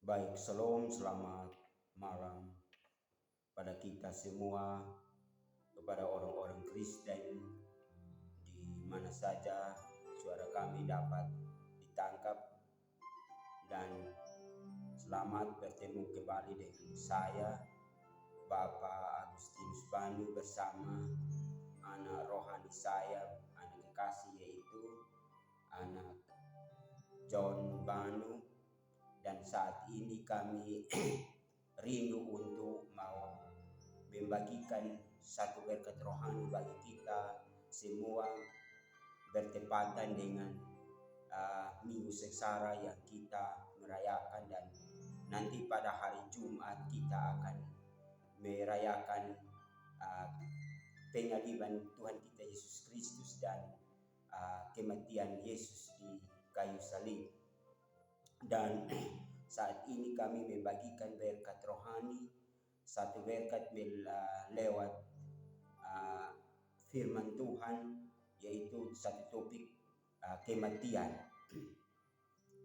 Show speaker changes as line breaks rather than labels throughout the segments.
Baik, shalom, selamat malam pada kita semua, kepada orang-orang Kristen di mana saja suara kami dapat ditangkap, dan selamat bertemu kembali dengan saya, Bapak Agustinus Banu, bersama anak rohani saya, anak kekasih, yaitu anak John Banu. Dan saat ini kami rindu untuk mau membagikan satu berkat rohani bagi kita semua, bertepatan dengan Minggu Sengsara yang kita merayakan, dan nanti pada hari Jumat kita akan merayakan penyaliban Tuhan kita Yesus Kristus dan kematian Yesus di kayu salib. Dan saat ini kami membagikan berkat rohani, satu berkat lewat firman Tuhan, yaitu satu topik kematian.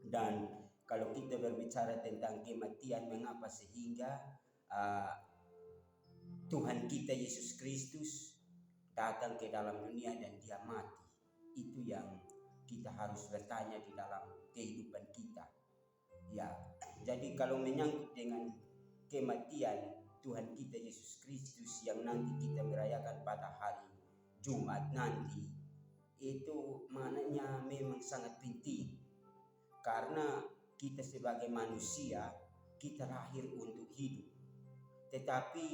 Dan kalau kita berbicara tentang kematian, mengapa sehingga Tuhan kita Yesus Kristus datang ke dalam dunia dan dia mati? Itu yang kita harus bertanya di dalam kehidupan kita. Ya, jadi kalau menyangkut dengan kematian Tuhan kita Yesus Kristus yang nanti kita merayakan pada hari Jumat nanti, itu maknanya memang sangat penting. Karena kita sebagai manusia, kita lahir untuk hidup. Tetapi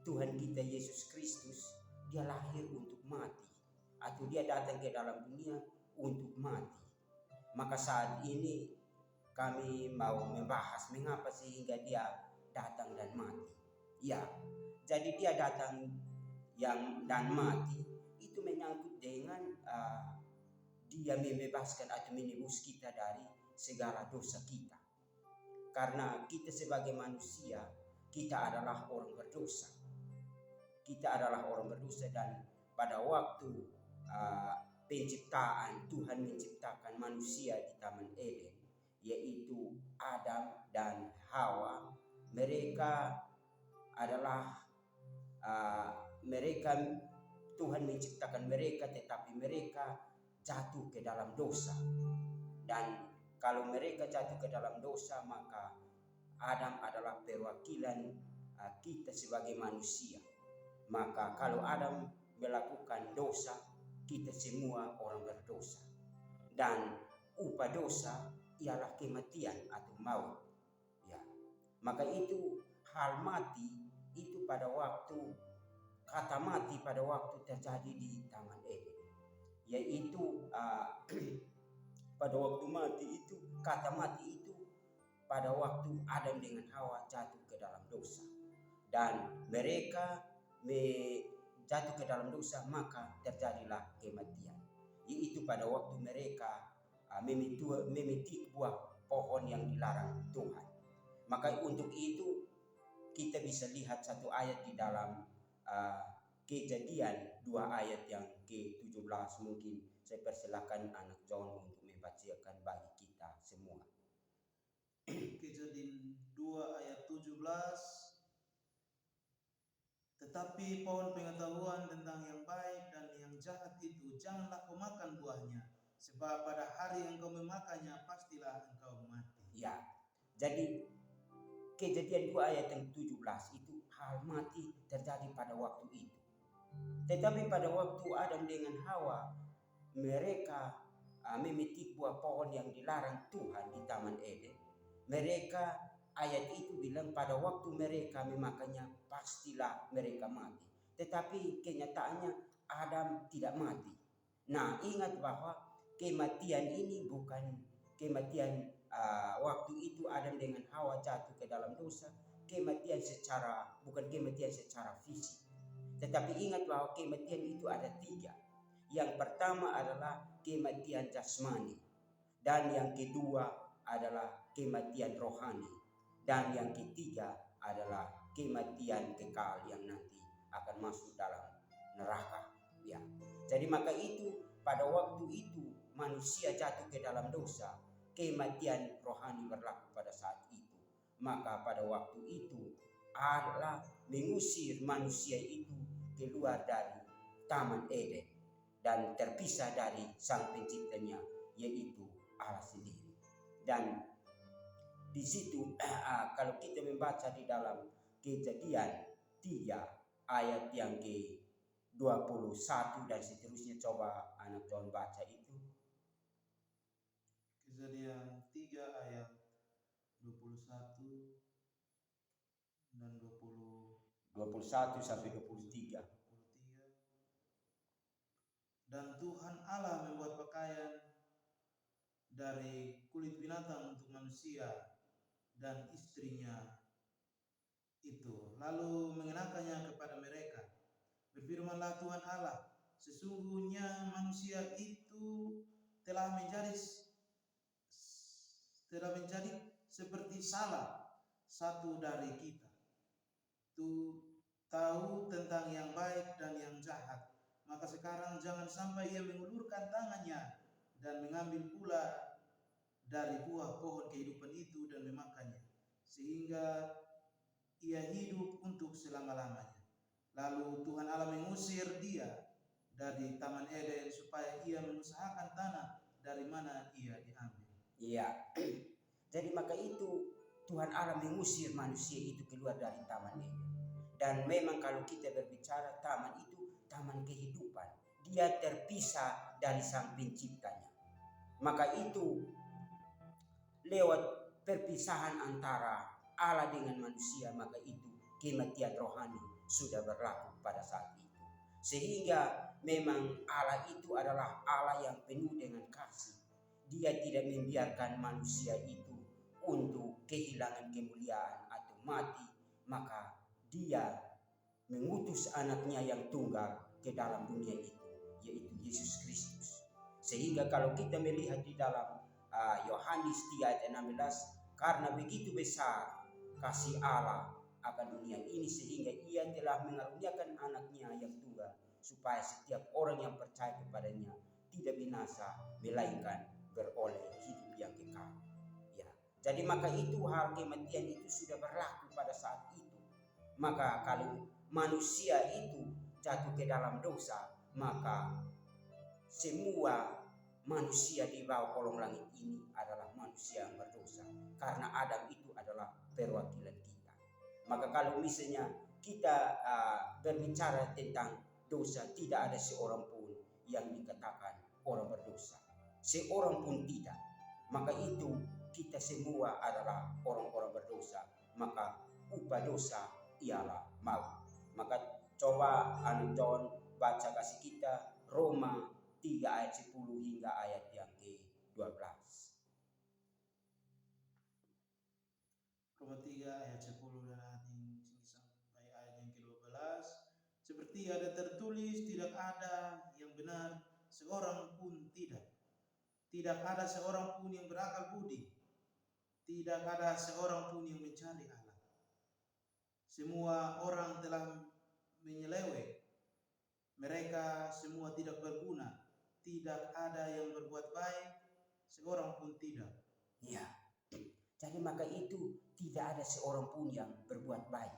Tuhan kita Yesus Kristus, dia lahir untuk mati, atau dia datang ke dalam dunia untuk mati. Maka saat ini kami mau membahas mengapa sehingga dia datang dan mati. Ya, jadi dia datang dan mati itu menyangkut dengan dia membebaskan atau menebus kita dari segala dosa kita. Karena kita sebagai manusia, kita adalah orang berdosa. Kita adalah orang berdosa, dan pada waktu penciptaan, Tuhan menciptakan manusia di Taman Eden, yaitu Adam dan Hawa. Mereka adalah Tuhan menciptakan mereka, tetapi mereka jatuh ke dalam dosa. Dan kalau mereka jatuh ke dalam dosa, maka Adam adalah perwakilan kita sebagai manusia. Maka kalau Adam melakukan dosa, kita semua orang berdosa. Dan upah dosa ialah kematian atau maut. Ya, maka itu hal mati itu pada waktu, kata mati pada waktu terjadi di Taman Eden, yaitu pada waktu mati itu, kata mati itu pada waktu Adam dengan Hawa jatuh ke dalam dosa, dan mereka jatuh ke dalam dosa, maka terjadilah kematian, yaitu pada waktu mereka memetik buah pohon yang dilarang Tuhan. Maka untuk itu kita bisa lihat satu ayat di dalam Kejadian 2 ayat yang ke-17. Mungkin saya persilakan anak John untuk membacakan bagi kita semua.
Kejadian 2 ayat 17. Tetapi pohon pengetahuan tentang yang baik dan yang jahat itu janganlah kau makan buahnya, sebab pada hari yang kau memakannya pastilah engkau mati.
Ya, jadi Kejadian 2 ayat yang 17 itu hal mati terjadi pada waktu itu. Tetapi pada waktu Adam dengan Hawa mereka memetik buah pohon yang dilarang Tuhan di Taman Eden, mereka, ayat itu bilang pada waktu mereka memakannya pastilah mereka mati. Tetapi kenyataannya Adam tidak mati. Nah, ingat bahwa kematian ini bukan kematian waktu itu Adam dengan Hawa jatuh ke dalam dosa, bukan kematian secara fisik. Tetapi ingat bahwa kematian itu ada 3. Yang pertama adalah kematian jasmani, dan yang kedua adalah kematian rohani, dan yang ketiga adalah kematian kekal yang nanti akan masuk dalam neraka. Ya, jadi maka itu pada waktu itu manusia jatuh ke dalam dosa, kematian rohani berlaku pada saat itu. Maka pada waktu itu Allah mengusir manusia itu keluar dari Taman Eden dan terpisah dari sang penciptanya, yaitu Allah sendiri. Dan di situ kalau kita membaca di dalam Kejadian 3 ayat yang ke-21 dan seterusnya, coba anak John baca itu.
Kejadian 3 ayat 21 dan
21 sampai 23.
Dan Tuhan Allah membuat pakaian dari kulit binatang untuk manusia dan istrinya itu, lalu mengenakannya kepada mereka. Berfirmanlah Tuhan Allah, sesungguhnya manusia itu telah menjadi seperti salah satu dari kita, tahu tentang yang baik dan yang jahat. Maka sekarang jangan sampai ia mengulurkan tangannya dan mengambil pula dari buah pohon kehidupan itu dan memakannya, sehingga ia hidup untuk selama-lamanya. Lalu Tuhan Allah mengusir dia dari Taman Eden supaya ia mengusahakan tanah dari mana ia diambil.
Iya. Jadi maka itu Tuhan Allah mengusir manusia itu keluar dari Taman Eden. Dan memang kalau kita berbicara taman itu taman kehidupan, dia terpisah dari sang penciptanya. Maka itu lewat perpisahan antara Allah dengan manusia, maka itu kematian rohani sudah berlaku pada saat itu. Sehingga memang Allah itu adalah Allah yang penuh dengan kasih. Dia tidak membiarkan manusia itu untuk kehilangan kemuliaan atau mati, maka dia mengutus anaknya yang tunggal ke dalam dunia itu, yaitu Yesus Kristus. Sehingga kalau kita melihat di dalam Yohanes 3 ayat 16, karena begitu besar kasih Allah akan dunia ini sehingga ia telah mengaruniakan anaknya yang tunggal, supaya setiap orang yang percaya kepadanya tidak binasa, melainkan beroleh hidup yang kekal. Ya, jadi maka itu hal kematian itu sudah berlaku pada saat itu. Maka kalau manusia itu jatuh ke dalam dosa, maka semua manusia di bawah kolong langit ini adalah manusia yang berdosa, karena Adam itu adalah perwakilan kita. Maka kalau misalnya kita berbicara tentang dosa, tidak ada seorang pun yang dikatakan orang berdosa, seorang pun tidak. Maka itu kita semua adalah orang-orang berdosa, maka upah dosa ialah maut. Maka coba anu John baca kasih kita Roma 3 ayat 10 hingga ayat yang ke-12.
Roma 3 ayat 10 dan ayat sampai ayat yang ke-12. Seperti ada tertulis, tidak ada yang benar seorang pun tidak. Tidak ada seorang pun yang berakal budi. Tidak ada seorang pun yang mencari Allah. Semua orang telah menyeleweng. Mereka semua tidak berguna. Tidak ada yang berbuat baik, seorang pun tidak.
Ya. Jadi maka itu tidak ada seorang pun yang berbuat baik.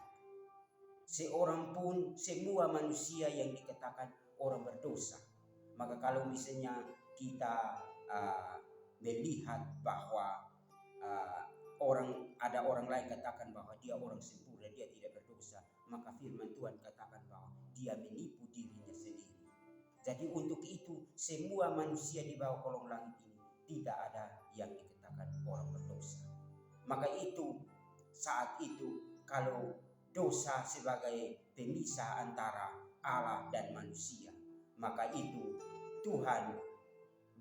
Seorang pun, semua manusia yang dikatakan orang berdosa. Maka kalau misalnya kita melihat bahwa ada orang lain katakan bahwa dia orang sempurna, dia tidak berdosa, maka firman Tuhan katakan bahwa dia menipu dirinya sendiri. Jadi untuk itu semua manusia di bawah kolong langit ini tidak ada yang dikatakan orang berdosa. Maka itu saat itu kalau dosa sebagai pemisah antara Allah dan manusia, maka itu Tuhan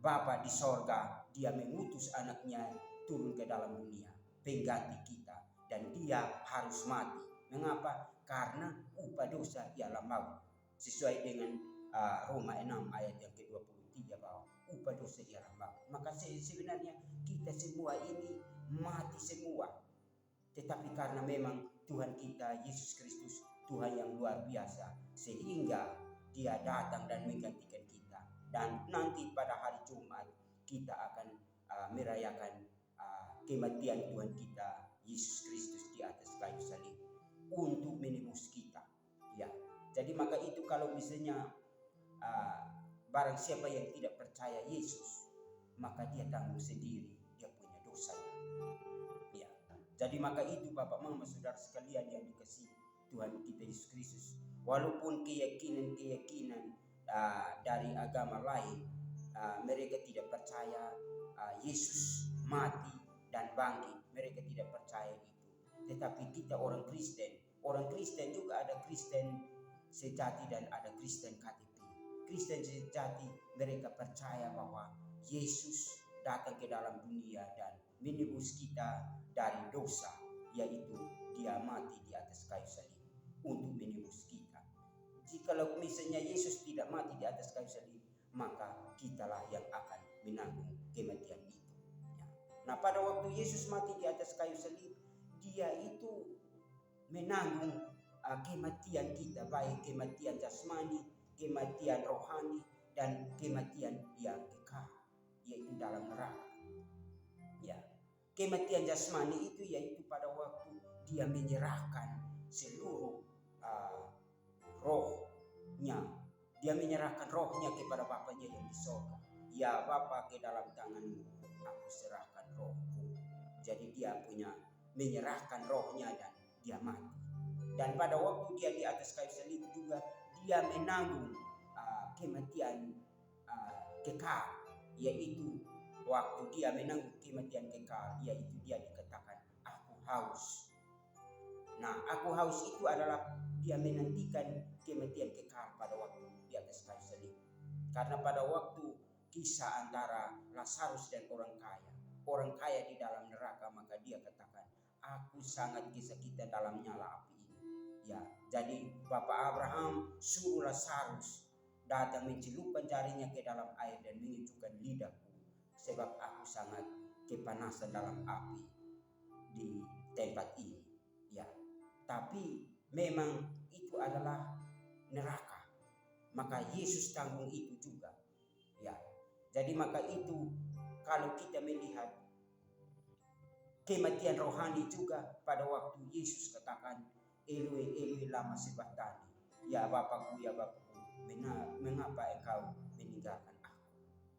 Bapa di sorga, dia mengutus anaknya turun ke dalam dunia, pengganti kita, dan dia harus mati. Mengapa? Karena upah dosa ialah maut. Sesuai dengan Roma 6 ayat yang ke-23 bahwa upah dosa ialah maut. Maka sebenarnya kita semua ini mati semua. Tetapi karena memang Tuhan kita Yesus Kristus Tuhan yang luar biasa, sehingga dia datang dan menggantikan kita. Dan nanti pada hari Jumat kita akan merayakan kematian Tuhan kita Yesus Kristus di atas kayu salib untuk menebus kita. Ya, jadi maka itu kalau misalnya barang siapa yang tidak percaya Yesus, maka dia tanggung sendiri dia punya dosanya. Ya, jadi maka itu Bapak Mama Saudara sekalian yang dikasihi Tuhan kita Yesus Kristus, walaupun keyakinan dari agama lain mereka tidak percaya Yesus mati dan bangkit, mereka tidak percaya itu. Tetapi kita orang Kristen juga ada Kristen sejati dan ada Kristen KTP. Kristen sejati mereka percaya bahwa Yesus datang ke dalam dunia dan menebus kita dari dosa, yaitu dia mati di atas kayu salib untuk menebus kita. Jikalau misalnya Yesus tidak mati di atas kayu salib, maka kitalah yang akan menanggung kematian itu. Nah, pada waktu Yesus mati di atas kayu salib, dia itu menanggung kematian kita, baik kematian jasmani, kematian rohani, dan kematian yang kekal, yaitu dalam neraka. Ya, kematian jasmani itu yaitu pada waktu dia menyerahkan seluruh rohnya, dia menyerahkan rohnya kepada Bapanya yang di sorga. Ya Bapa, ke dalam tanganmu aku serahkan rohku. Jadi dia punya menyerahkan rohnya dan dia mati. Dan pada waktu dia di atas kayu salib juga dia menanggung kematian kekal, yaitu waktu dia menanggung kematian kekal, yaitu dia dikatakan aku haus. Nah, aku haus itu adalah dia menantikan kematian kekal pada waktu di atas kayu salib. Karena pada waktu kisah antara Lazarus dan orang kaya di dalam neraka, maka dia katakan, aku sangat kesakitan dalam nyala api ini. Ya, jadi Bapak Abraham suruh Lazarus datang mencelupkan jarinya ke dalam air dan menginjukkan lidahku, sebab aku sangat kepanasan dalam api di tempat ini. Ya, tapi memang itu adalah neraka, maka Yesus tanggung itu juga. Ya, jadi maka itu kalau kita melihat kematian rohani juga pada waktu Yesus katakan Eloi Eloi lama sabachthani, ya Bapakku mengapa engkau meninggalkan aku.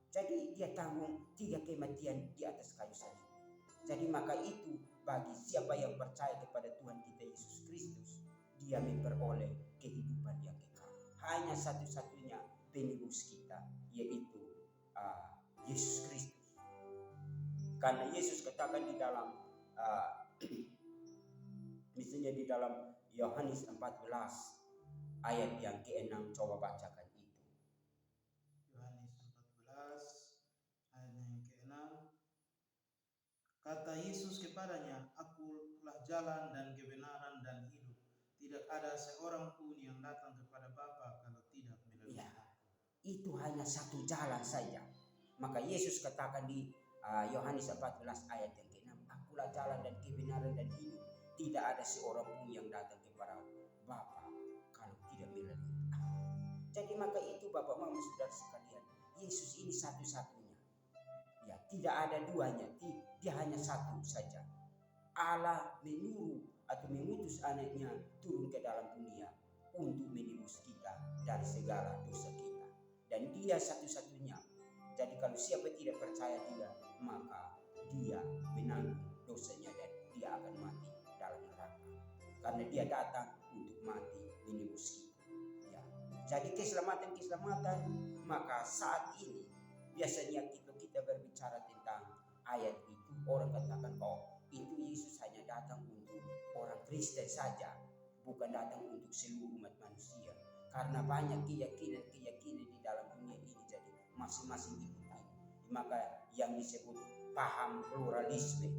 Jadi dia tanggung 3 kematian di atas kayu salib. Jadi maka itu bagi siapa yang percaya kepada Tuhan kita Yesus Kristus, dia memperoleh kehidupan yang kekal. Hanya satu-satunya penebus kita, yaitu Yesus Kristus. Karena Yesus katakan di dalam misalnya di dalam Yohanes 14 ayat yang ke-6, coba bacakan itu.
Yohanes 14 ayat yang ke-6. Kata Yesus kepadanya, aku telah jalan dan kebenaran dan hidup. Tidak ada seorang pun yang datang kepada Bapa kalau tidak melalui aku.
Itu hanya satu jalan saja. Maka Yesus katakan di Yohanes 14 ayat yang ke-6, akulah jalan dan kebenaran dan hidup. Tidak ada seorang pun yang datang kepada Bapa kalau tidak melalui aku. Jadi maka itu Bapak Mama Saudara sekalian, Yesus ini satu-satunya. Ya, tidak ada duanya, dia hanya satu saja. Allah menyuruh atau mengutus anaknya turun ke dalam dunia untuk menebus kita dari segala dosa kita. Dan dia satu-satunya. Jadi kalau siapa tidak percaya dia, maka dia menanggung dosanya dan dia akan mati dalam neraka. Karena dia datang untuk mati menebus kita. Ya. Jadi keselamatan, maka saat ini biasanya kita berbicara tentang ayat itu, orang katakan, oh itu Yesus hanya datang untuk orang Kristen saja, bukan datang untuk seluruh umat manusia. Karena banyak keyakinan di dalam dunia ini, jadi masing-masing ikut ini. Maka yang disebut paham pluralisme.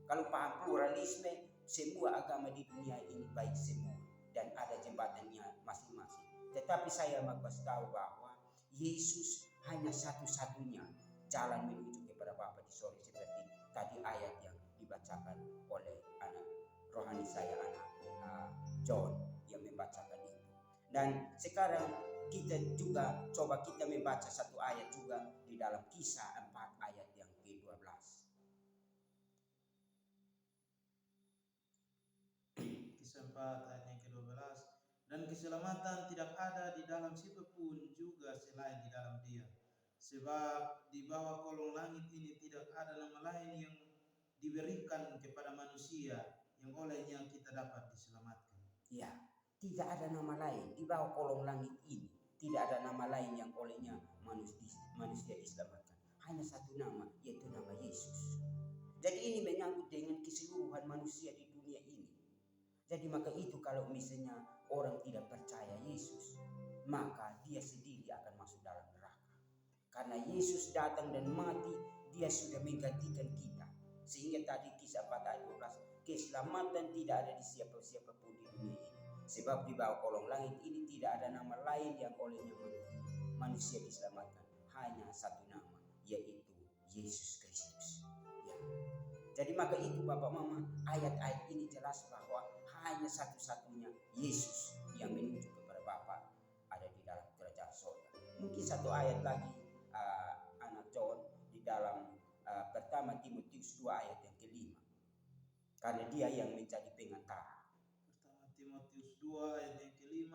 Kalau paham pluralisme, semua agama di dunia ini baik semua dan ada jembatannya masing-masing. Tetapi saya mau kasih tahu bahwa Yesus hanya satu-satunya jalan menuju kepada Bapa di sorga, seperti tadi ayat yang dibacakan oleh anak rohani saya, anak John yang membacakan itu. Dan sekarang kita juga coba kita membaca satu ayat juga di dalam Kisah 4 ayat yang ke-12.
4 ayat yang ke-12. Dan keselamatan tidak ada di dalam siapapun juga selain di dalam Dia. Sebab di bawah kolong langit ini tidak ada nama lain yang diberikan kepada manusia yang olehnya kita dapat diselamatkan.
Ya, tidak ada nama lain di bawah kolong langit ini. Tidak ada nama lain yang olehnya manusia diselamatkan. Hanya satu nama, yaitu nama Yesus. Jadi ini menyangkut dengan keseluruhan manusia di dunia ini. Jadi maka itu kalau misalnya orang tidak percaya Yesus, maka dia sendiri akan masuk dalam neraka. Karena Yesus datang dan mati, dia sudah menggantikan kita. Sehingga tadi kisah 4 ayat 12, keselamatan tidak ada di siapa-siapa pun di dunia ini. Sebab di bawah kolong langit ini tidak ada nama lain yang olehnya manusia diselamatkan. Hanya satu nama, yaitu Yesus Kristus. Ya. Jadi maka itu Bapak Mama, ayat-ayat ini jelas bahwa hanya satu-satunya Yesus yang menuju kepada Bapa ada di dalam kerajaan surga. Mungkin satu ayat lagi anak John di dalam pertama Timotius 2 ayat yang ke-5. Karena dia yang menjadi pengantara.
Pertama Timotius 2 ayat yang ke-5.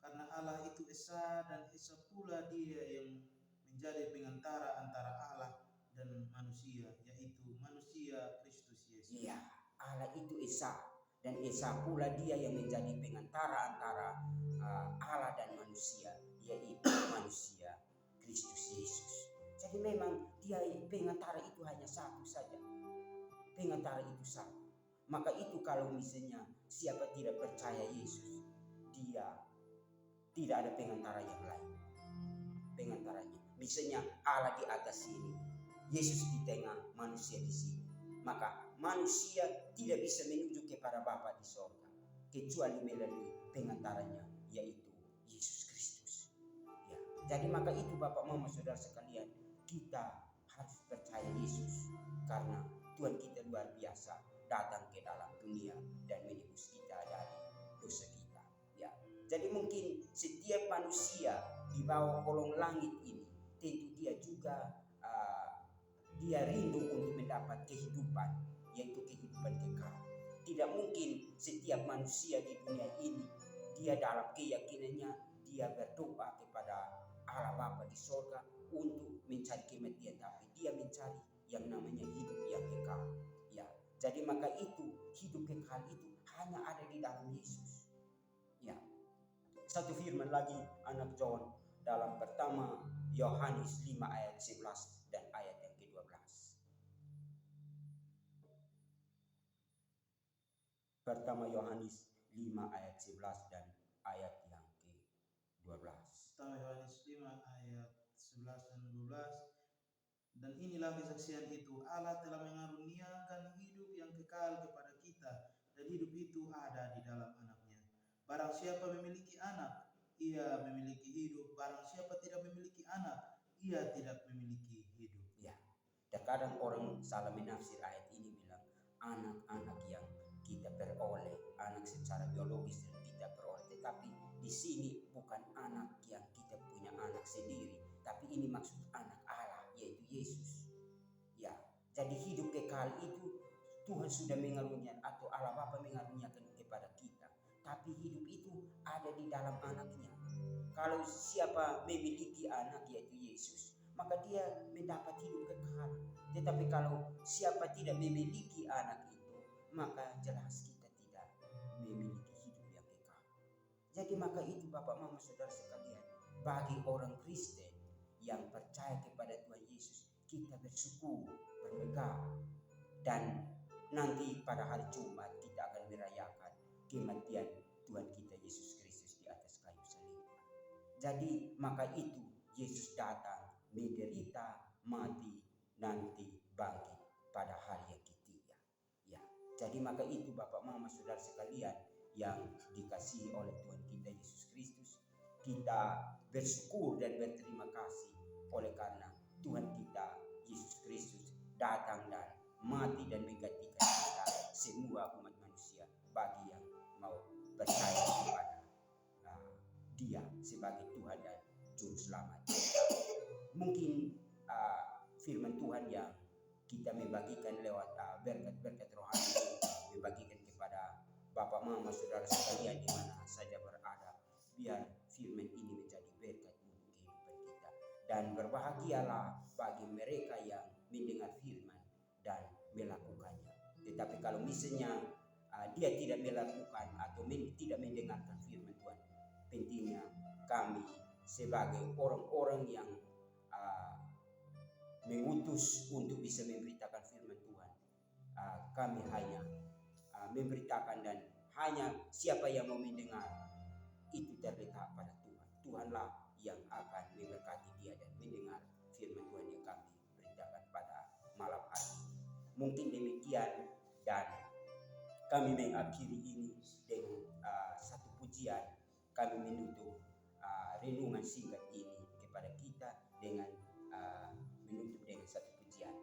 Karena Allah itu esa dan esa pula dia yang menjadi pengantara antara Allah dan manusia, yaitu manusia Kristus Yesus.
Iya, Allah itu esa dan esa pula dia yang menjadi pengantara antara Allah dan manusia, yaitu manusia Kristus Yesus. Jadi memang dia pengantara itu hanya satu saja. Pengantara itu satu. Maka itu kalau misalnya siapa tidak percaya Yesus, dia tidak ada pengantara yang lain. Pengantaranya, misalnya Allah di atas sini, Yesus di tengah, manusia di sini. Maka manusia tidak bisa menuju kepada Bapa di sorga kecuali melalui pengantaranya, yaitu Yesus Kristus. Ya, jadi maka itu Bapak Mama Saudara sekalian, kita harus percaya Yesus karena Tuhan kita luar biasa datang ke dalam dunia dan menebus kita dari dosa kita. Ya, jadi mungkin setiap manusia di bawah kolong langit ini tentu dia juga dia rindu untuk mendapat kehidupan, yaitu kehidupan kekal. Tidak mungkin setiap manusia di dunia ini dia dalam keyakinannya dia berdoa kepada Allah Bapa di sorga untuk mencari kematian, tapi dia mencari yang namanya hidup yang kekal. Ya, jadi maka itu hidup kekal itu hanya ada di dalam Yesus. Ya, satu firman lagi anak John dalam pertama Yohanes 5 ayat 11 dan ayat yang ke-12. Pertama Yohanes 5 ayat 11 dan ayat yang ke-12.
Pertama Yohanes 5 ayat 11 dan 12. Dan inilah kesaksian itu, Allah telah mengaruniakan hidup yang kekal kepada kita, dan hidup itu ada di dalam anaknya. Barang siapa memiliki anak, ia memiliki hidup. Barang siapa tidak memiliki anak, ia tidak memiliki hidup.
Ya, terkadang orang salah menafsir ayat ini bilang anak-anak yang kita peroleh, anak secara biologis dan kita peroleh. Tetapi di sini bukan anak yang kita punya anak sendiri, tapi ini maksud anak Allah, yaitu Yesus. Ya, jadi hidup kekal itu Tuhan sudah mengaruniakan atau Allah Bapa mengaruniakan kepada kita. Tapi hidup itu ada di dalam anaknya. Kalau siapa memiliki anak yaitu Yesus, maka dia mendapat hidup kekal. Tetapi kalau siapa tidak memiliki anak itu, maka jelas kita tidak memiliki hidup yang kekal. Jadi maka itu Bapak Mama Saudara sekalian, bagi orang Kristen yang percaya kepada Tuhan Yesus, kita bersyukur, bermegah, dan nanti pada hari Jumat kita akan merayakan kematian Tuhan kita Yesus Kristus di atas kayu salib. Jadi maka itu Yesus datang, menderita, mati, nanti bangkit pada hari yang ketiga. Ya, jadi maka itu Bapak Mama Saudara sekalian yang dikasihi oleh Tuhan kita Yesus Kristus, kita bersyukur dan berterima kasih oleh karena Tuhan kita Yesus Kristus datang dan mati dan menggantikan kita semua umat manusia bagi yang mau percaya kepada Dia sebagai Tuhan dan Juru Selamat. Mungkin firman Tuhan yang kita membagikan lewat berkat-berkat rohani, membagikan kepada Bapak Mama Saudara sekalian di mana saja berada, biar firman ini menjadi berkat untuk kehidupan kita. Dan berbahagialah bagi mereka yang mendengar firman dan melakukannya. Tetapi kalau misalnya dia tidak melakukan atau tidak mendengarkan firman Tuhan, pentingnya kami sebagai orang-orang yang mengutus untuk bisa memberitakan firman Tuhan, kami hanya memberitakan, dan hanya siapa yang mau mendengar itu terletak pada Tuhan. Tuhanlah yang akan memberkati dia dan mendengar firman Tuhan yang kami beritakan pada malam hari. Mungkin demikian, dan kami mengakhiri ini dengan satu pujian. Kami menutup renungan singkat ini kepada kita dengan menutup dengan satu pujian.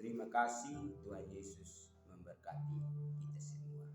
Terima kasih. Tuhan Yesus memberkati kita semua.